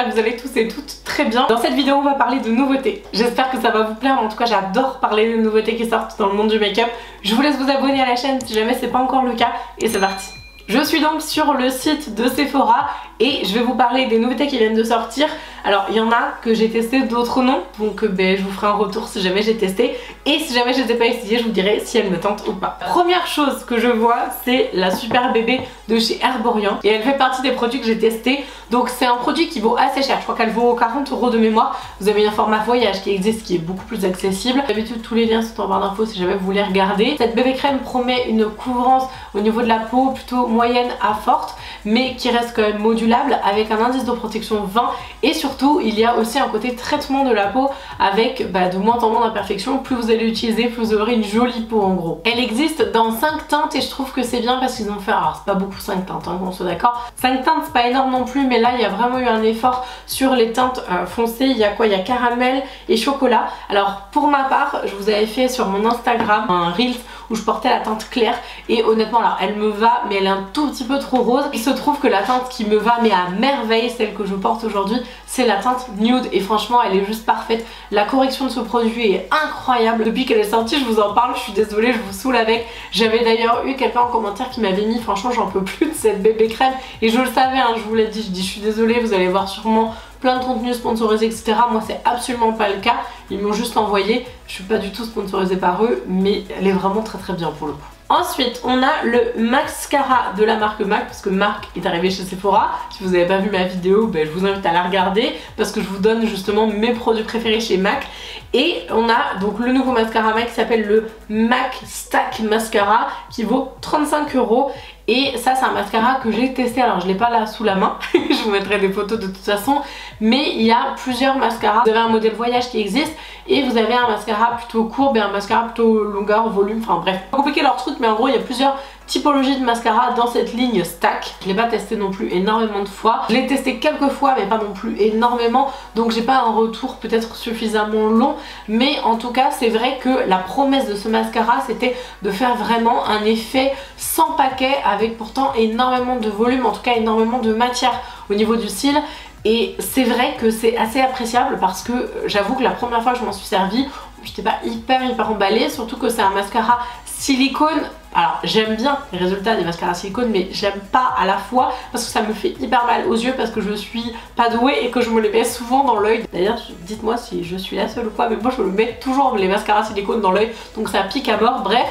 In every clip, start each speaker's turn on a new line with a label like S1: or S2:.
S1: j'espère que vous allez tous et toutes très bien. Dans cette vidéo on va parler de nouveautés. J'espère que ça va vous plaire, mais en tout cas j'adore parler des nouveautés qui sortent dans le monde du make-up. Je vous laisse vous abonner à la chaîne si jamais c'est pas encore le cas et c'est parti. Je suis donc sur le site de Sephora et je vais vous parler des nouveautés qui viennent de sortir. Alors il y en a que j'ai testé, d'autres non, donc je vous ferai un retour si jamais j'ai testé. Et si jamais je les ai pas essayées, je vous dirai si elles me tentent ou pas. Première chose que je vois, c'est la Super Bébé de chez Herborian. Et elle fait partie des produits que j'ai testés. Donc c'est un produit qui vaut assez cher, je crois qu'elle vaut 40 € de mémoire. Vous avez un format voyage qui existe, qui est beaucoup plus accessible. D'habitude tous les liens sont en barre d'infos si jamais vous voulez regarder. Cette bébé crème promet une couvrance au niveau de la peau plutôt moyenne à forte, mais qui reste quand même modulable avec un indice de protection 20. Et surtout il y a aussi un côté traitement de la peau avec de moins en moins d'imperfections. Plus vous allez l'utiliser, plus vous aurez une jolie peau en gros. Elle existe dans 5 teintes et je trouve que c'est bien parce qu'ils ont fait, alors c'est pas beaucoup 5 teintes qu'on soit d'accord, 5 teintes c'est pas énorme non plus, mais là il y a vraiment eu un effort sur les teintes foncées. Il y a quoi? Il y a caramel et chocolat. Alors pour ma part je vous avais fait sur mon Instagram un Reels où je portais la teinte claire et honnêtement alors elle me va, mais elle est un tout petit peu trop rose. Il se trouve que la teinte qui me va mais à merveille, celle que je porte aujourd'hui, c'est la teinte nude et franchement elle est juste parfaite. La correction de ce produit est incroyable. Depuis qu'elle est sortie je vous en parle, je suis désolée, je vous saoule avec. J'avais d'ailleurs eu quelqu'un en commentaire qui m'avait mis franchement j'en peux plus de cette bébé crème et je le savais, hein, je vous l'ai dit, je suis désolée, vous allez voir sûrement plein de contenus sponsorisés etc. Moi c'est absolument pas le cas, ils m'ont juste envoyé, je suis pas du tout sponsorisée par eux, mais elle est vraiment très bien pour le coup. Ensuite on a le mascara de la marque MAC, parce que MAC est arrivé chez Sephora. Si vous n'avez pas vu ma vidéo, je vous invite à la regarder parce que je vous donne justement mes produits préférés chez MAC. Et on a donc le nouveau mascara MAC qui s'appelle le MAC Stack Mascara qui vaut 35 €. Et ça c'est un mascara que j'ai testé, alors je l'ai pas là sous la main, je vous mettrai des photos de toute façon, mais il y a plusieurs mascaras. Vous avez un modèle voyage qui existe et vous avez un mascara plutôt courbe et un mascara plutôt longueur, volume, enfin bref. Pas compliqué leur truc, mais en gros il y a plusieurs typologie de mascara dans cette ligne Stack. Je l'ai pas testé non plus énormément de fois. Je l'ai testé quelques fois mais pas non plus énormément, donc j'ai pas un retour peut-être suffisamment long, mais en tout cas c'est vrai que la promesse de ce mascara c'était de faire vraiment un effet sans paquet avec pourtant énormément de volume, en tout cas énormément de matière au niveau du cil. Et c'est vrai que c'est assez appréciable parce que j'avoue que la première fois que je m'en suis servie, j'étais pas hyper emballée, surtout que c'est un mascara silicone. Alors j'aime bien les résultats des mascaras silicone, mais j'aime pas à la fois parce que ça me fait hyper mal aux yeux parce que je suis pas douée et que je me les mets souvent dans l'œil. D'ailleurs dites-moi si je suis la seule ou pas, mais moi je me mets toujours les mascaras silicone dans l'œil, donc ça pique à mort, bref.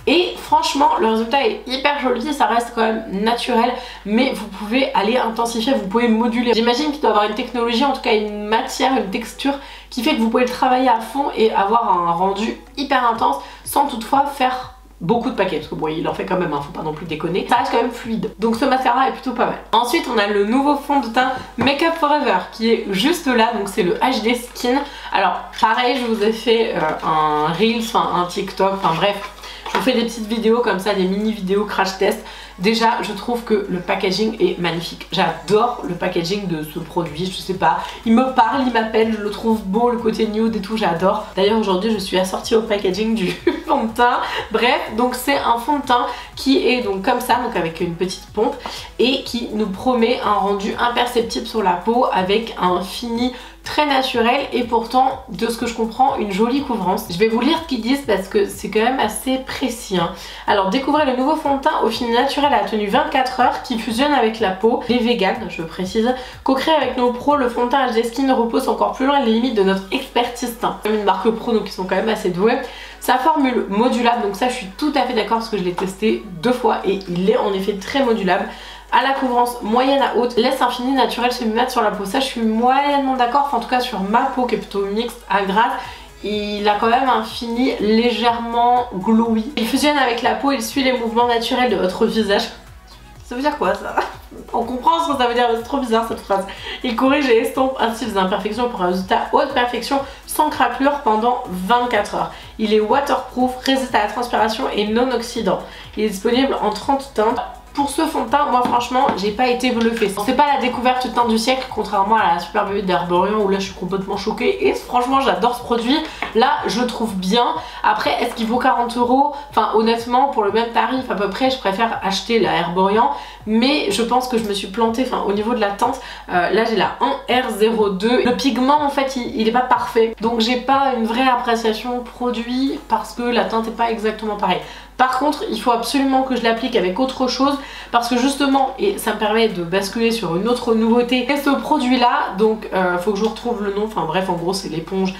S1: Et franchement le résultat est hyper joli, ça reste quand même naturel, mais vous pouvez aller intensifier, vous pouvez moduler. J'imagine qu'il doit avoir une technologie, en tout cas une matière, une texture qui fait que vous pouvez le travailler à fond et avoir un rendu hyper intense sans toutefois faire beaucoup de paquets, parce que bon il en fait quand même, hein, faut pas non plus déconner. Ça reste quand même fluide, donc ce mascara est plutôt pas mal. Ensuite on a le nouveau fond de teint Make Up For Ever qui est juste là, donc c'est le HD Skin. Alors pareil je vous ai fait un Reels, enfin un TikTok, enfin bref. Je vous fais des petites vidéos comme ça, des mini vidéos crash test. Déjà je trouve que le packaging est magnifique. J'adore le packaging de ce produit, je sais pas, il me parle, il m'appelle, je le trouve beau, le côté nude et tout, j'adore. D'ailleurs aujourd'hui je suis assortie au packaging du fond de teint. Bref, donc c'est un fond de teint qui est donc comme ça, donc avec une petite pompe et qui nous promet un rendu imperceptible sur la peau avec un fini très naturel et pourtant de ce que je comprends une jolie couvrance. Je vais vous lire ce qu'ils disent parce que c'est quand même assez précis, hein. Alors découvrez le nouveau fond de teint au fini naturel à la tenue 24 heures qui fusionne avec la peau, les vegan je précise. Co-créé avec nos pros, le fond de teint HD Skin repose encore plus loin les limites de notre expertise teint. Comme une marque pro donc ils sont quand même assez doués. Sa formule modulable, donc ça je suis tout à fait d'accord parce que je l'ai testé 2 fois et il est en effet très modulable. À la couvrance moyenne à haute, laisse un fini naturel semi-mat sur la peau. Ça je suis moyennement d'accord, enfin, en tout cas sur ma peau qui est plutôt mixte à grasse, il a quand même un fini légèrement glowy. Il fusionne avec la peau, il suit les mouvements naturels de votre visage. Ça veut dire quoi ça? On comprend ce que ça veut dire, c'est trop bizarre cette phrase. Il corrige et estompe ainsi les imperfections pour un résultat haute perfection sans craquelure pendant 24 heures. Il est waterproof, résiste à la transpiration et non oxydant. Il est disponible en 30 teintes. Pour ce fond de teint, moi franchement, j'ai pas été bluffée. C'est pas la découverte teint du siècle, contrairement à la Super Baby d'Herborian où là je suis complètement choquée. Et franchement, j'adore ce produit. Là, je le trouve bien. Après, est-ce qu'il vaut 40 €? Enfin, honnêtement, pour le même tarif à peu près, je préfère acheter la Herborian. Mais je pense que je me suis plantée, enfin, au niveau de la teinte. Là, j'ai la 1R02. Le pigment, en fait, il est pas parfait. Donc, j'ai pas une vraie appréciation produit parce que la teinte est pas exactement pareille. Par contre, il faut absolument que je l'applique avec autre chose parce que justement, et ça me permet de basculer sur une autre nouveauté, et ce produit là, donc faut que je retrouve le nom, enfin bref, en gros c'est l'éponge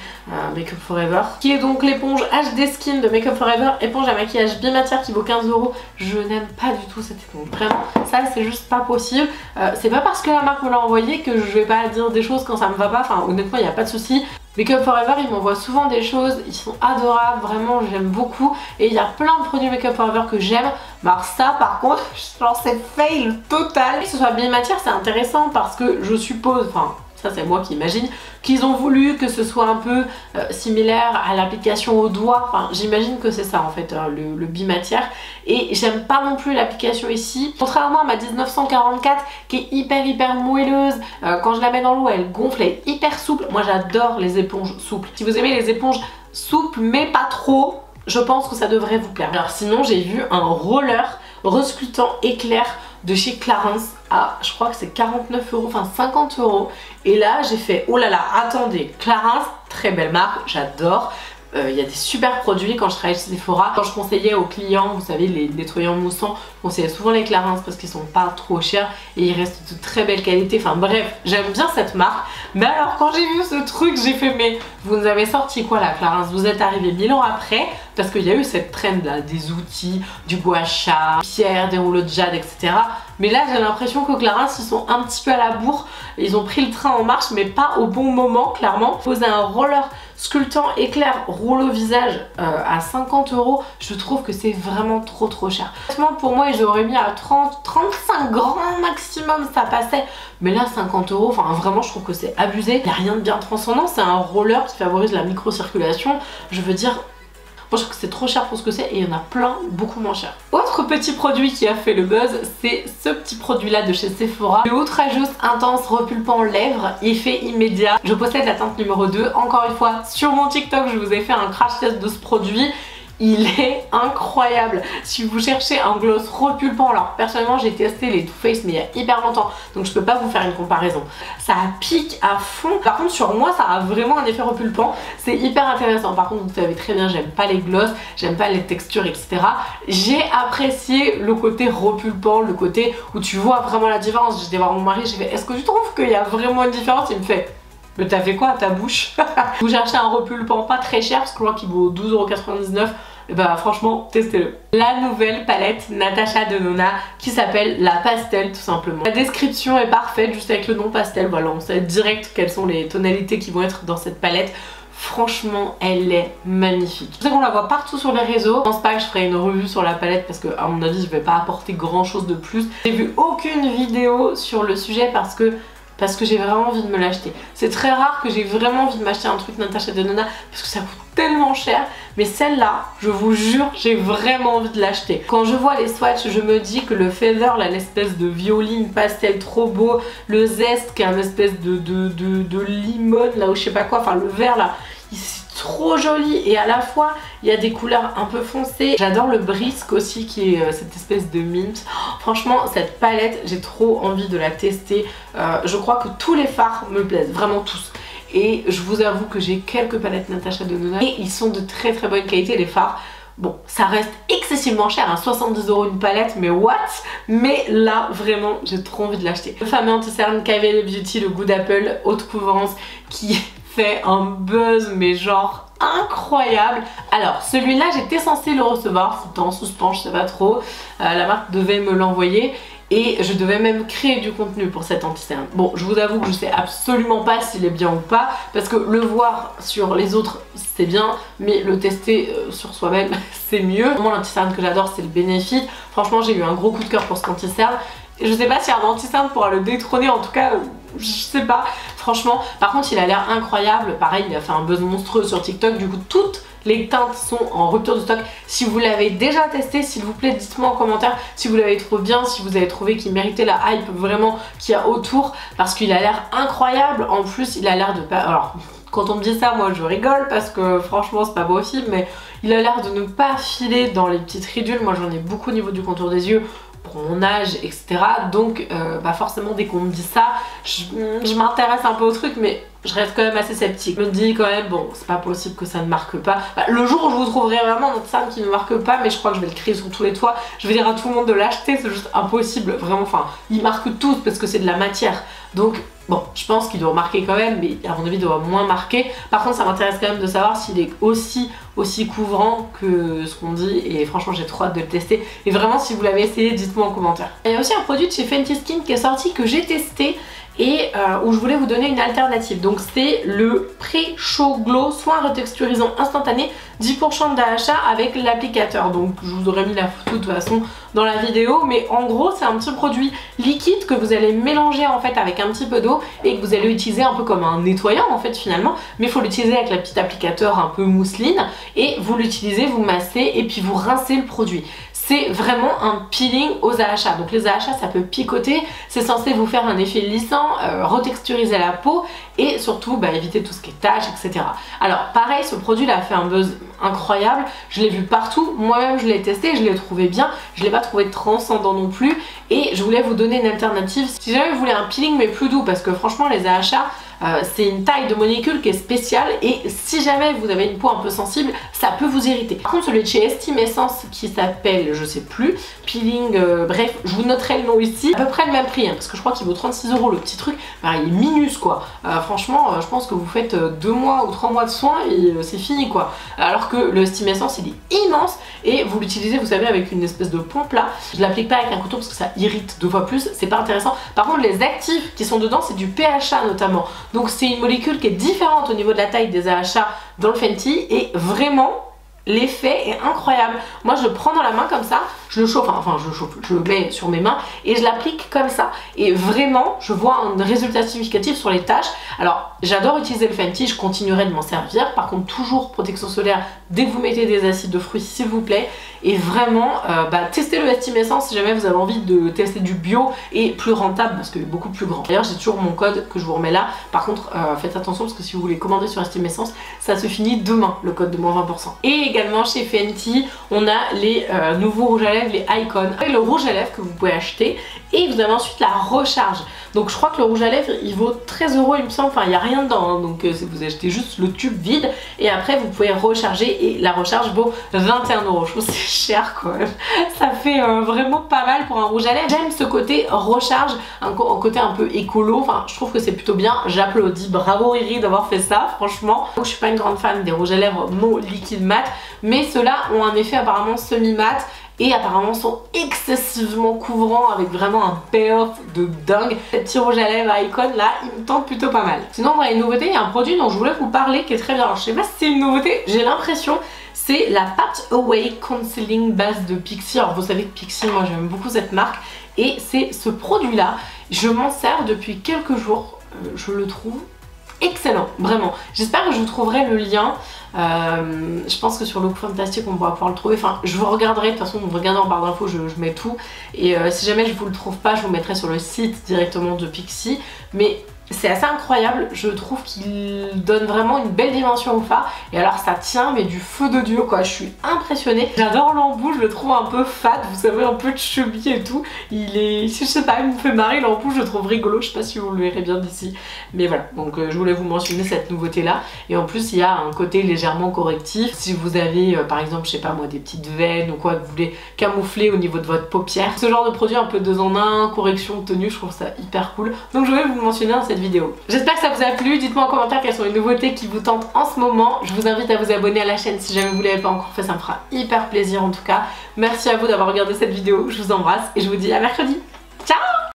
S1: Make Up For Ever, qui est donc l'éponge HD Skin de Make Up For Ever, éponge à maquillage bimatière qui vaut 15 €. Je n'aime pas du tout cette éponge, vraiment, ça c'est juste pas possible. C'est pas parce que la marque me l'a envoyé que je vais pas dire des choses quand ça me va pas, enfin honnêtement il n'y a pas de souci. Make Up For Ever, ils m'envoient souvent des choses, ils sont adorables, vraiment j'aime beaucoup. Et il y a plein de produits Make Up For Ever que j'aime. Mais alors ça par contre, genre c'est fail total. Que ce soit bimatière, c'est intéressant parce que je suppose, enfin ça c'est moi qui imagine, qu'ils ont voulu que ce soit un peu similaire à l'application au doigt. Enfin j'imagine que c'est ça en fait, le bimatière. Et j'aime pas non plus l'application ici. Contrairement à ma 1944 qui est hyper moelleuse, quand je la mets dans l'eau elle gonfle, elle est hyper souple. Moi j'adore les éponges souples. Si vous aimez les éponges souples mais pas trop, je pense que ça devrait vous plaire. Alors sinon j'ai vu un roller resculptant éclair de chez Clarins à, je crois que c'est 49 €, enfin 50 €. Et là j'ai fait, oh là là, attendez, Clarins, très belle marque, j'adore. Il y a des super produits. Quand je travaillais chez Sephora, quand je conseillais aux clients, vous savez, les nettoyants moussants, je conseillais souvent les Clarins parce qu'ils sont pas trop chers et ils restent de très belle qualité. Enfin bref, j'aime bien cette marque. Mais alors quand j'ai vu ce truc, j'ai fait mais vous nous avez sorti quoi la Clarins? Vous êtes arrivé 1000 ans après parce qu'il y a eu cette trend là, des outils, du gua sha, pierre, des rouleaux de jade, etc. Mais là j'ai l'impression que Clarins ils sont un petit peu à la bourre. Ils ont pris le train en marche mais pas au bon moment clairement. Poser un roller sculptant éclair rouleau visage à 50 €, je trouve que c'est vraiment trop cher. Franchement pour moi j'aurais mis à 30-35 grand maximum, ça passait. Mais là 50 €, enfin vraiment je trouve que c'est abusé. Il n'y a rien de bien transcendant, c'est un roller qui favorise la microcirculation. Je veux dire, moi je trouve que c'est trop cher pour ce que c'est et il y en a plein beaucoup moins cher. Autre petit produit qui a fait le buzz, c'est ce petit produit là de chez Sephora. Le outrageuse intense repulpant lèvres, effet immédiat. Je possède la teinte numéro 2. Encore une fois, sur mon TikTok, je vous ai fait un crash test de ce produit. Il est incroyable. Si vous cherchez un gloss repulpant, alors personnellement j'ai testé les Too Faced mais il y a hyper longtemps donc je peux pas vous faire une comparaison. Ça pique à fond. Par contre sur moi ça a vraiment un effet repulpant. C'est hyper intéressant. Par contre vous savez très bien j'aime pas les gloss, j'aime pas les textures etc. J'ai apprécié le côté repulpant, le côté où tu vois vraiment la différence. J'étais voir mon mari, j'ai fait est-ce que tu trouves qu'il y a vraiment une différence? Il me fait mais t'as fait quoi à ta bouche? Vous cherchez un repulpant pas très cher parce que je crois qu'il vaut 12,99 €. Et bah franchement testez-le. La nouvelle palette Natasha Denona qui s'appelle la pastel tout simplement. La description est parfaite juste avec le nom pastel, voilà on sait direct quelles sont les tonalités qui vont être dans cette palette. Franchement elle est magnifique. Je sais qu'on la voit partout sur les réseaux. Je pense pas que je ferai une revue sur la palette parce que à mon avis je vais pas apporter grand chose de plus. J'ai vu aucune vidéo sur le sujet parce que j'ai vraiment envie de me l'acheter. C'est très rare que j'ai vraiment envie de m'acheter un truc Natasha Denona parce que ça coûte tellement cher. Mais celle-là, je vous jure, j'ai vraiment envie de l'acheter. Quand je vois les swatchs, je me dis que le feather, là, l'espèce de violine pastel trop beau, le zeste qui est un espèce de limone là ou je sais pas quoi, enfin le vert là, c'est trop joli et à la fois il y a des couleurs un peu foncées. J'adore le brisque aussi qui est cette espèce de mint. Franchement cette palette j'ai trop envie de la tester. Je crois que tous les fards me plaisent, vraiment tous. Et je vous avoue que j'ai quelques palettes Natasha Denona et ils sont de très bonne qualité les fards. Bon, ça reste excessivement cher, hein, 70 € une palette, mais what? Mais là, vraiment, j'ai trop envie de l'acheter. Le fameux anti-cerne KVD Beauty, le goût d'Apple, haute couvrance, qui fait un buzz, mais genre incroyable. Alors, celui-là, j'étais censée le recevoir, c'était en suspens, je sais pas trop. La marque devait me l'envoyer. Et je devais même créer du contenu pour cet anti-cerne. Bon, je vous avoue que je sais absolument pas s'il est bien ou pas, parce que le voir sur les autres c'est bien, mais le tester sur soi-même c'est mieux. Moi l'anti-cerne que j'adore c'est le Benefit. Franchement j'ai eu un gros coup de cœur pour cet anti-cerne. Je sais pas si un anti-cerne pourra le détrôner, en tout cas je sais pas, franchement. Par contre il a l'air incroyable, pareil il a fait un buzz monstrueux sur TikTok, du coup toutes les teintes sont en rupture de stock. Si vous l'avez déjà testé, s'il vous plaît dites-moi en commentaire si vous l'avez trouvé bien, si vous avez trouvé qu'il méritait la hype vraiment qu'il y a autour, parce qu'il a l'air incroyable. En plus il a l'air de pas... Alors quand on me dit ça, moi je rigole parce que franchement c'est pas possible, mais il a l'air de ne pas filer dans les petites ridules. Moi j'en ai beaucoup au niveau du contour des yeux pour mon âge, etc. Donc bah forcément dès qu'on me dit ça, je m'intéresse un peu au truc, mais je reste quand même assez sceptique. Je me dis quand même, bon, c'est pas possible que ça ne marque pas. Bah, le jour où je vous trouverai vraiment notre Sam qui ne marque pas, mais je crois que je vais le crier sur tous les toits, je vais dire à tout le monde de l'acheter, c'est juste impossible, vraiment. Enfin, ils marquent tous parce que c'est de la matière. Donc, bon, je pense qu'il doit marquer quand même, mais à mon avis, il doit moins marquer. Par contre, ça m'intéresse quand même de savoir s'il est aussi couvrant que ce qu'on dit, et franchement, j'ai trop hâte de le tester. Et vraiment, si vous l'avez essayé, dites-moi en commentaire. Il y a aussi un produit de chez Fenty Skin qui est sorti, que j'ai testé, et où je voulais vous donner une alternative. Donc c'est le Pré-Show Glow soin retexturisant instantané 10% d'AHA avec l'applicateur. Donc je vous aurais mis la photo de toute façon dans la vidéo, mais en gros c'est un petit produit liquide que vous allez mélanger en fait avec un petit peu d'eau et que vous allez utiliser un peu comme un nettoyant en fait finalement, mais il faut l'utiliser avec la petite applicateur un peu mousseline, et vous l'utilisez, vous massez et puis vous rincez le produit. C'est vraiment un peeling aux AHA. Donc les AHA ça peut picoter, c'est censé vous faire un effet lissant, retexturiser la peau et surtout bah, éviter tout ce qui est taches, etc. Alors pareil, ce produit là a fait un buzz incroyable, je l'ai vu partout, moi-même je l'ai testé, je l'ai trouvé bien, je l'ai pas trouvé transcendant non plus, et je voulais vous donner une alternative si jamais vous voulez un peeling mais plus doux, parce que franchement les AHA c'est une taille de molécule qui est spéciale, et si jamais vous avez une peau un peu sensible, ça peut vous irriter. Par contre celui de chez Estime Essence qui s'appelle, je sais plus, peeling, bref, je vous noterai le nom ici, à peu près le même prix, hein, parce que je crois qu'il vaut 36 € le petit truc, bah, il est minus quoi. Franchement je pense que vous faites 2 mois ou 3 mois de soins et c'est fini quoi. Alors que le Estime Essence il est immense, et vous l'utilisez vous savez avec une espèce de pompe là. Je l'applique pas avec un couteau parce que ça irrite 2 fois plus, c'est pas intéressant. Par contre les actifs qui sont dedans c'est du PHA notamment, donc c'est une molécule qui est différente au niveau de la taille des AHA dans le Fenty, et vraiment l'effet est incroyable. Moi je le prends dans la main comme ça, je le chauffe, enfin je le chauffe, je le mets sur mes mains et je l'applique comme ça, et vraiment je vois un résultat significatif sur les taches. Alors j'adore utiliser le Fenty, je continuerai de m'en servir, par contre toujours protection solaire dès que vous mettez des acides de fruits s'il vous plaît, et vraiment testez le Estime Essence si jamais vous avez envie de tester du bio et plus rentable parce que beaucoup plus grand. D'ailleurs j'ai toujours mon code que je vous remets là, par contre faites attention parce que si vous voulez commander sur Estime Essence ça se finit demain, le code de moins 20%. Et également chez Fenty on a les nouveaux rouges à lèvres, les Icon, et le rouge à lèvres que vous pouvez acheter, et vous avez ensuite la recharge. Donc je crois que le rouge à lèvres il vaut 13 € il me semble, enfin il n'y a rien dedans hein, donc vous achetez juste le tube vide et après vous pouvez recharger, et la recharge vaut 21 €. Je trouve c'est cher quand même, ça fait vraiment pas mal pour un rouge à lèvres. J'aime ce côté recharge, un côté un peu écolo, enfin je trouve que c'est plutôt bien, j'applaudis, bravo Riri d'avoir fait ça franchement. Donc je suis pas une grande fan des rouges à lèvres non liquide mat, mais ceux-là ont un effet apparemment semi-mat et apparemment sont excessivement couvrants avec vraiment un payoff de dingue. Ces petits rouge à lèvres Icon là, il me tente plutôt pas mal. Sinon dans les nouveautés, il y a un produit dont je voulais vous parler qui est très bien. Alors je sais pas si c'est une nouveauté, j'ai l'impression, c'est la Pat Away Concealing Base de Pixi. Alors vous savez que Pixi, moi j'aime beaucoup cette marque, et c'est ce produit là, je m'en sers depuis quelques jours, je le trouve excellent, vraiment. J'espère que je vous trouverai le lien. Je pense que sur Look Fantastic on pourra pouvoir le trouver. Enfin, je vous regarderai, de toute façon, vous regardez en barre d'infos, je mets tout. Et si jamais je vous le trouve pas, je vous mettrai sur le site directement de Pixi. Mais c'est assez incroyable, je trouve qu'il donne vraiment une belle dimension au fard, et alors ça tient mais du feu de Dieu quoi, je suis impressionnée. J'adore l'embout, je le trouve un peu fat, vous savez, un peu chubby et tout, il est, je sais pas, il me fait marrer l'embout, je le trouve rigolo, je sais pas si vous le verrez bien d'ici, mais voilà, donc je voulais vous mentionner cette nouveauté là, et en plus il y a un côté légèrement correctif, si vous avez par exemple, je sais pas moi, des petites veines ou quoi, que vous voulez camoufler au niveau de votre paupière, ce genre de produit un peu 2 en 1, correction, tenue, je trouve ça hyper cool, donc je voulais vous le mentionner dans cette vidéo. J'espère que ça vous a plu, dites-moi en commentaire quelles sont les nouveautés qui vous tentent en ce moment. Je vous invite à vous abonner à la chaîne si jamais vous ne l'avez pas encore fait, ça me fera hyper plaisir en tout cas. Merci à vous d'avoir regardé cette vidéo, je vous embrasse et je vous dis à mercredi.